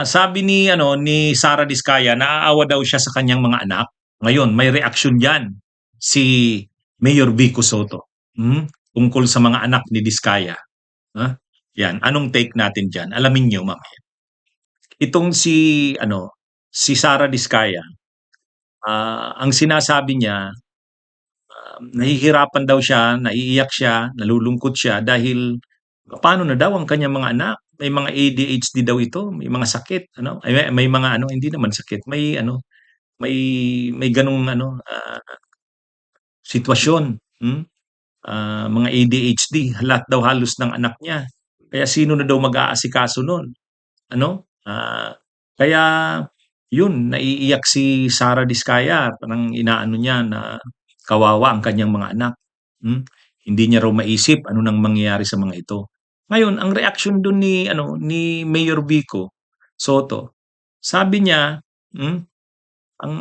Sabi ni Sara Diskaya, naaawa daw siya sa kanyang mga anak. Ngayon, may reaksyon diyan si Mayor Vico Soto. Tungkol sa mga anak ni Diskaya. Ha? Yan, anong take natin diyan? Alamin niyo mamaya. Itong si Sara Diskaya, ang sinasabi niya, nahihirapan daw siya, naiiyak siya, nalulungkot siya dahil paano na daw ang kanyang mga anak? May mga ADHD daw ito, may mga sakit, may mga hindi naman sakit, may ganung sitwasyon, mga ADHD, lahat daw halos ng anak niya. Kaya sino na daw mag-aasikaso nun? Kaya yun, naiiyak si Sara Diskaya, parang inaano niya na kawawa ang kanyang mga anak. Hindi niya raw maisip ano nang mangyayari sa mga ito. Ngayon, ang reaksyon dun ni Mayor Vico Soto, sabi niya, ang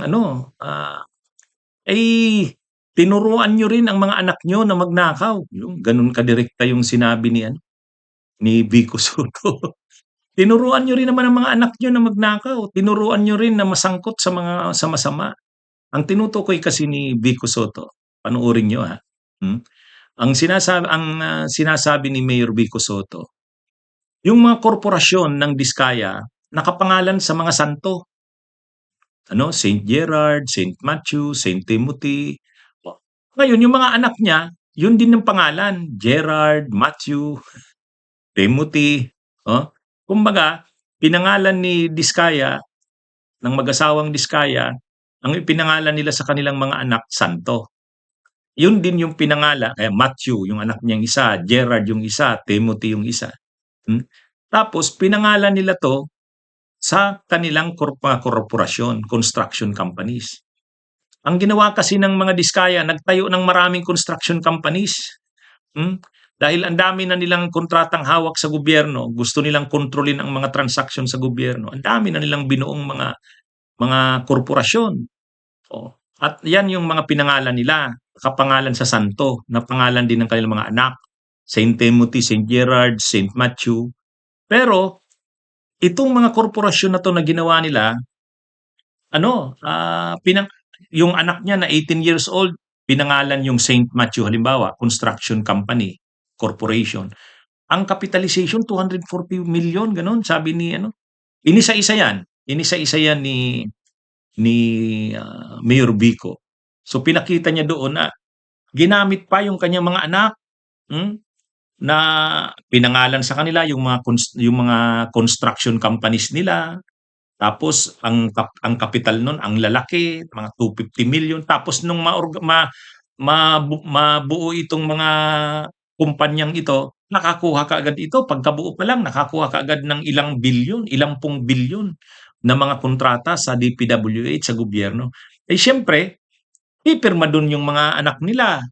eh, tinuruan niyo rin ang mga anak niyo na magnakaw. Yung ganun kadirekta yung sinabi ni Vico Soto. Tinuruan niyo rin naman ang mga anak niyo na magnakaw. Tinuruan niyo rin na masangkot sa masama. Ang tinutukoy kasi ni Vico Soto, panoorin niyo ang sinasabi ni Mayor Vico Soto, yung mga korporasyon ng Diskaya nakapangalan sa mga santo. Saint Gerard, Saint Matthew, Saint Timothy. Ngayon, yung mga anak niya, yun din ng pangalan, Gerard, Matthew, Timothy. Kumbaga, pinangalan ni Diskaya, ng mag-asawang Diskaya, ang ipinangalan nila sa kanilang mga anak, santo. Yun din yung pinangalan, kaya Matthew, yung anak niyang isa, Gerard yung isa, Timothy yung isa. Tapos, pinangalan nila to sa kanilang korporasyon, construction companies. Ang ginawa kasi ng mga Diskaya, nagtayo ng maraming construction companies. Dahil ang dami na nilang kontratang hawak sa gobyerno, gusto nilang kontrolin ang mga transaksyon sa gobyerno. Ang dami na nilang binuong mga korporasyon. At yan yung mga pinangalan nila, kapangalan sa santo, na pangalan din ng kanilang mga anak. Saint Timothy, Saint Gerard, Saint Matthew. Pero itong mga korporasyon na to na ginawa nila, yung anak niya na 18 years old, pinangalan yung Saint Matthew, halimbawa, construction company, corporation. Ang capitalization, 240 million, ganun, sabi inisa-isa yan. Inisa-isa yan ni Mayor Vico. So pinakita niya doon na ginamit pa yung kanyang mga anak, na pinangalan sa kanila yung mga construction companies nila. Tapos ang kapital nun ang lalaki, mga 250 million. Tapos nung mabuo itong mga kumpanyang ito, nakakuha kaagad ito, pagkabuo pa lang nakakuha kaagad ng ilang bilyon, ilang pung bilyon na mga kontrata sa DPWH, sa gobyerno. Siyempre, pipirma dun yung mga anak nila.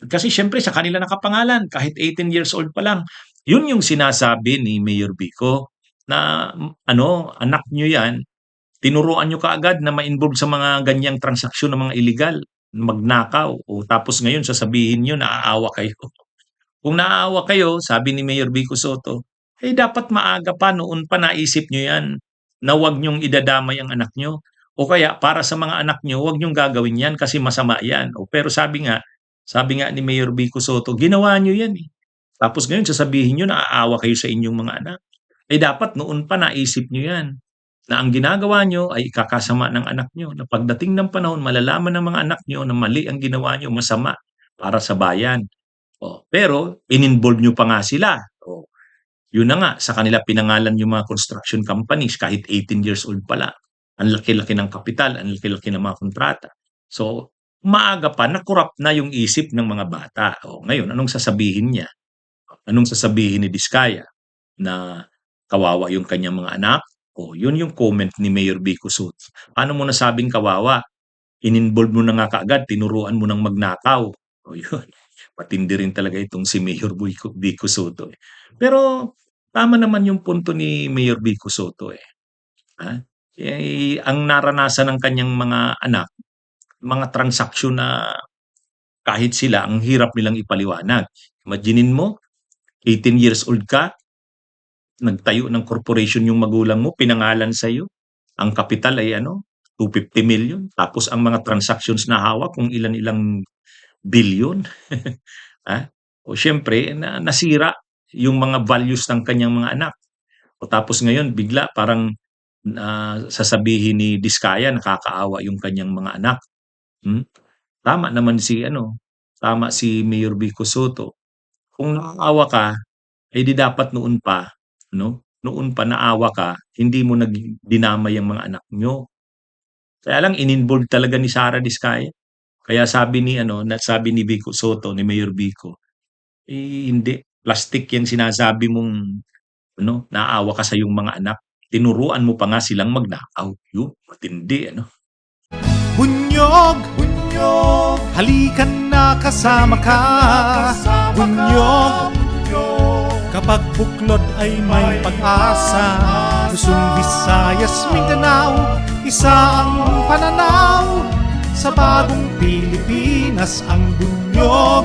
Kasi siyempre sa kanila nakapangalan, kahit 18 years old pa lang. Yun yung sinasabi ni Mayor Vico na anak nyo yan, tinuruan nyo kaagad na ma-involve sa mga ganyang transaksyon ng mga illegal, magnakaw. Tapos ngayon sasabihin nyo naaawa kayo. Kung naaawa kayo, sabi ni Mayor Vico Soto, dapat maaga pa, noon pa naisip nyo yan na huwag nyong idadamay ang anak nyo. O kaya para sa mga anak nyo, huwag nyong gagawin yan kasi masama yan. Pero sabi nga ni Mayor Vico Soto, ginawa nyo yan eh. Tapos ngayon sasabihin nyo naaawa kayo sa inyong mga anak. Dapat noon pa naisip nyo yan na ang ginagawa nyo ay ikakasama ng anak nyo. Na pagdating ng panahon, malalaman ng mga anak nyo na mali ang ginawa nyo, masama para sa bayan. Pero in-involve nyo pa nga sila. Yun na nga, sa kanila pinangalan yung mga construction companies kahit 18 years old pala. Ang laki-laki ng kapital, ang laki-laki ng mga kontrata. So, maaga pa, na-corrupt na yung isip ng mga bata. Ngayon, anong sasabihin niya? Anong sasabihin ni Diskaya? Na kawawa yung kanyang mga anak? Yun yung comment ni Mayor Vico Soto. Paano mo nasabing kawawa? In-involve mo na nga kaagad, tinuruan mo ng magnakaw. Yun. Matindi rin talaga itong si Mayor Vico Soto. Pero tama naman yung punto ni Mayor Vico Soto. Ang naranasan ng kanyang mga anak, mga transaksyon na kahit sila, ang hirap nilang ipaliwanag. Imaginin mo, 18 years old ka, nagtayo ng corporation yung magulang mo, pinangalan sa'yo, ang kapital ay ano, 250 million, tapos ang mga transactions na hawak kung ilan-ilang bilyon. Ah, o siyempre nasira yung mga values ng kanyang mga anak. O tapos ngayon bigla parang, sasabihin ni Diskaya nakakaawa yung kanyang mga anak, hmm. Tama naman si ano, tama si Mayor Vico Soto. Kung nakakaawa ka, eh, di dapat noon pa, noon pa naawa ka, hindi mo dinamay ang mga anak niyo. Kaya lang in-involve talaga ni Sara Diskaya. Kaya sabi ni ano, sabi ni Vico Soto, ni Mayor Vico, eh, hindi, plastic 'yang sinasabi mong naawa ka sa iyong mga anak. Tinuruan mo pa nga silang magnakaw. Yun, matindi ano. Bunyog, bunyog, halikan na kasama ka. Bunyog, kapag buklod ay may pag-asa. Luzon, Visayas, Mindanao, isa ang pananaw. Sa bagong Pilipinas ang bunyog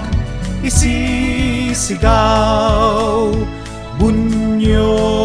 isisigaw. Bunyog.